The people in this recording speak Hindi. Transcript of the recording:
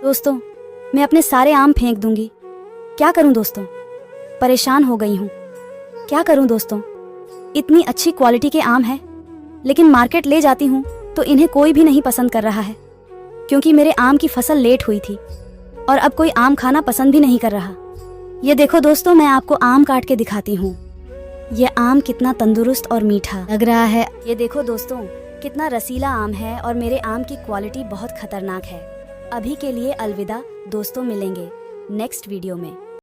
दोस्तों, मैं अपने सारे आम फेंक दूंगी। क्या करूं दोस्तों, परेशान हो गई हूं। क्या करूं दोस्तों, इतनी अच्छी क्वालिटी के आम हैं, लेकिन मार्केट ले जाती हूं तो इन्हें कोई भी नहीं पसंद कर रहा है, क्योंकि मेरे आम की फसल लेट हुई थी और अब कोई आम खाना पसंद भी नहीं कर रहा। ये देखो दोस्तों, मैं आपको आम काट के दिखाती हूँ। ये आम कितना तंदुरुस्त और मीठा लग रहा है। ये देखो दोस्तों, कितना रसीला आम है और मेरे आम की क्वालिटी बहुत खतरनाक है। अभी के लिए अलविदा दोस्तों, मिलेंगे नेक्स्ट वीडियो में।